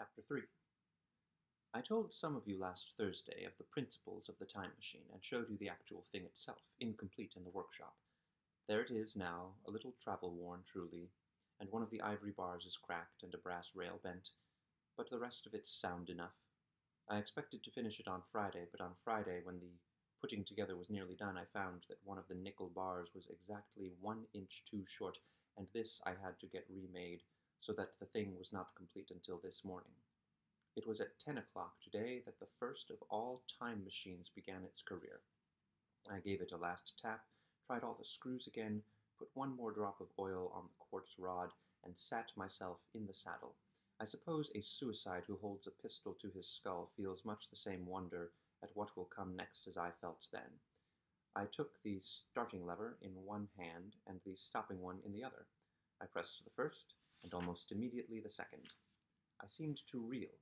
Chapter 3. I told some of you last Thursday of the principles of the time machine, and showed you the actual thing itself, incomplete in the workshop. There it is now, a little travel-worn truly, and one of the ivory bars is cracked and a brass rail bent, but the rest of it's sound enough. I expected to finish it on Friday, but on Friday, when the putting together was nearly done, I found that one of the nickel bars was exactly 1 inch too short, and this I had to get remade, so that the thing was not complete until this morning. It was at 10 o'clock today that the first of all time machines began its career. I gave it a last tap, tried all the screws again, put one more drop of oil on the quartz rod, and sat myself in the saddle. I suppose a suicide who holds a pistol to his skull feels much the same wonder at what will come next as I felt then. I took the starting lever in one hand and the stopping one in the other. I pressed the first, and almost immediately the second. I seemed to reel.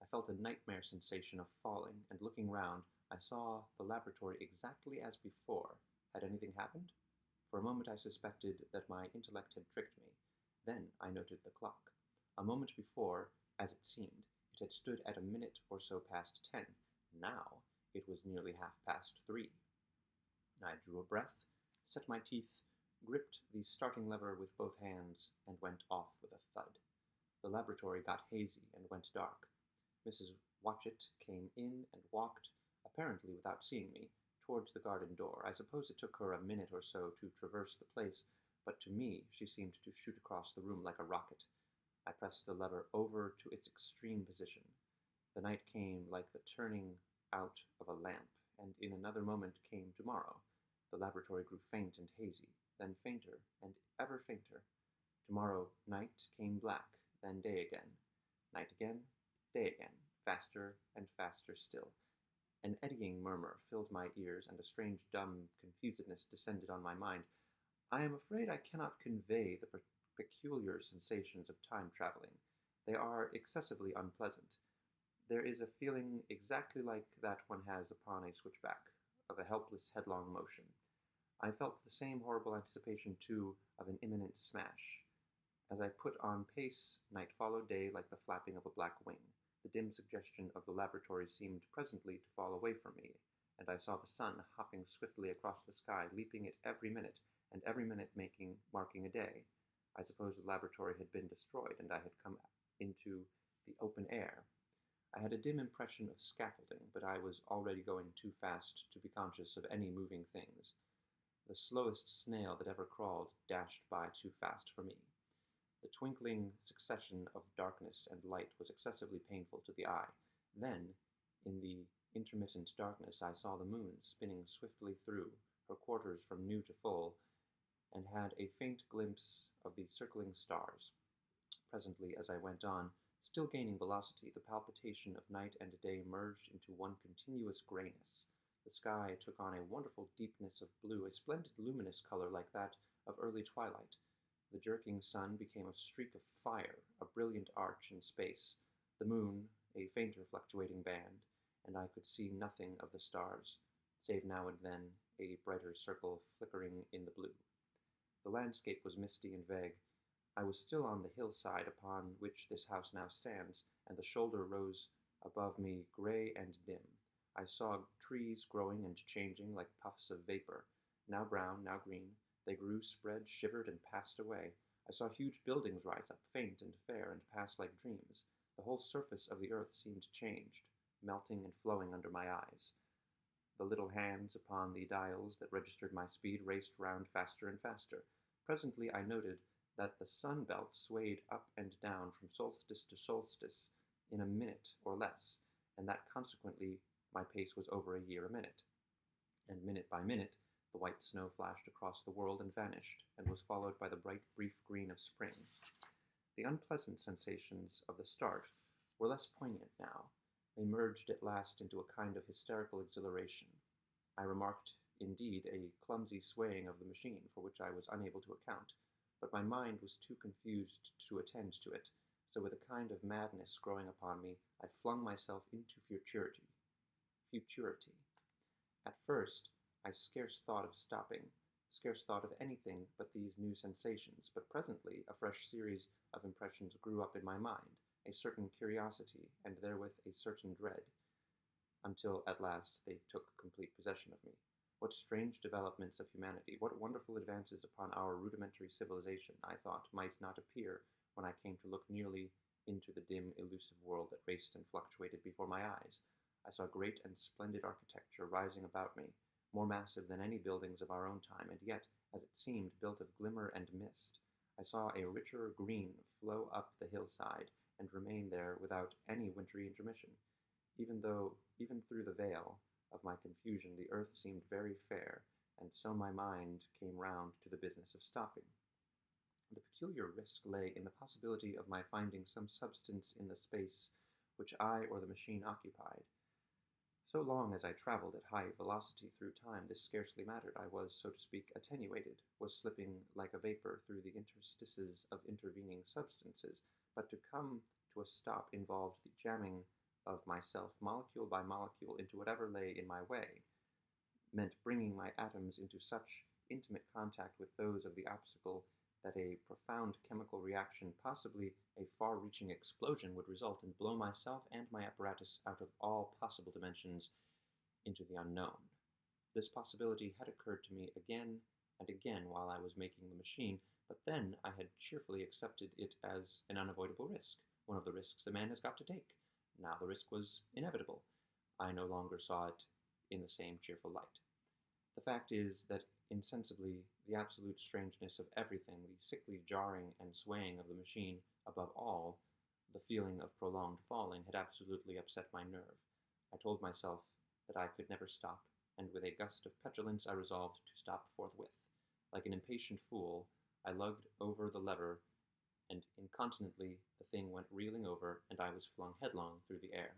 I felt a nightmare sensation of falling, and looking round, I saw the laboratory exactly as before. Had anything happened? For a moment I suspected that my intellect had tricked me. Then I noted the clock. A moment before, as it seemed, it had stood at a minute or so past 10. Now it was nearly 3:30. I drew a breath, set my teeth, gripped the starting lever with both hands, and went off with a thud. The laboratory got hazy and went dark. Mrs. Watchett came in and walked, apparently without seeing me, towards the garden door. I suppose it took her a minute or so to traverse the place, but to me she seemed to shoot across the room like a rocket. I pressed the lever over to its extreme position. The night came like the turning out of a lamp, and in another moment came tomorrow. The laboratory grew faint and hazy, then fainter and ever fainter. Tomorrow night came black, then day again. Night again, day again, faster and faster still. An eddying murmur filled my ears, and a strange dumb confusedness descended on my mind. I am afraid I cannot convey the peculiar sensations of time traveling. They are excessively unpleasant. There is a feeling exactly like that one has upon a switchback, of a helpless headlong motion. I felt the same horrible anticipation, too, of an imminent smash. As I put on pace, night followed day like the flapping of a black wing. The dim suggestion of the laboratory seemed presently to fall away from me, and I saw the sun hopping swiftly across the sky, leaping it every minute, and every minute marking a day. I suppose the laboratory had been destroyed, and I had come into the open air. I had a dim impression of scaffolding, but I was already going too fast to be conscious of any moving things. The slowest snail that ever crawled dashed by too fast for me. The twinkling succession of darkness and light was excessively painful to the eye. Then, in the intermittent darkness, I saw the moon spinning swiftly through her quarters from new to full, and had a faint glimpse of the circling stars. Presently, as I went on, still gaining velocity, the palpitation of night and day merged into one continuous grayness. The sky took on a wonderful deepness of blue, a splendid luminous color like that of early twilight. The jerking sun became a streak of fire, a brilliant arch in space, the moon a fainter fluctuating band, and I could see nothing of the stars, save now and then a brighter circle flickering in the blue. The landscape was misty and vague. I was still on the hillside upon which this house now stands, and the shoulder rose above me grey and dim. I saw trees growing and changing like puffs of vapor, now brown, now green. They grew, spread, shivered, and passed away. I saw huge buildings rise up, faint and fair, and pass like dreams. The whole surface of the earth seemed changed, melting and flowing under my eyes. The little hands upon the dials that registered my speed raced round faster and faster. Presently I noted that the sun belt swayed up and down from solstice to solstice in a minute or less, and that consequently my pace was over a year a minute. And minute by minute, the white snow flashed across the world and vanished, and was followed by the bright, brief green of spring. The unpleasant sensations of the start were less poignant now. They merged at last into a kind of hysterical exhilaration. I remarked, indeed, a clumsy swaying of the machine, for which I was unable to account, but my mind was too confused to attend to it, so with a kind of madness growing upon me, I flung myself into futurity. At first, I scarce thought of stopping, scarce thought of anything but these new sensations, but presently a fresh series of impressions grew up in my mind, a certain curiosity, and therewith a certain dread, until at last they took complete possession of me. What strange developments of humanity, what wonderful advances upon our rudimentary civilization, I thought, might not appear when I came to look nearly into the dim, elusive world that raced and fluctuated before my eyes. I saw great and splendid architecture rising about me, more massive than any buildings of our own time, and yet, as it seemed, built of glimmer and mist. I saw a richer green flow up the hillside, and remain there without any wintry intermission, even through the veil of my confusion the earth seemed very fair, and so my mind came round to the business of stopping. The peculiar risk lay in the possibility of my finding some substance in the space which I or the machine occupied. So long as I travelled at high velocity through time, this scarcely mattered. I was, so to speak, attenuated, was slipping like a vapor through the interstices of intervening substances, but to come to a stop involved the jamming of myself molecule by molecule into whatever lay in my way, meant bringing my atoms into such intimate contact with those of the obstacle that a profound chemical reaction, possibly a far-reaching explosion, would result and blow myself and my apparatus out of all possible dimensions into the unknown. This possibility had occurred to me again and again while I was making the machine, but then I had cheerfully accepted it as an unavoidable risk, one of the risks a man has got to take. Now the risk was inevitable. I no longer saw it in the same cheerful light. The fact is that insensibly the absolute strangeness of everything, the sickly jarring and swaying of the machine, above all, the feeling of prolonged falling, had absolutely upset my nerve. I told myself that I could never stop, and with a gust of petulance I resolved to stop forthwith. Like an impatient fool, I lugged over the lever, and incontinently the thing went reeling over, and I was flung headlong through the air.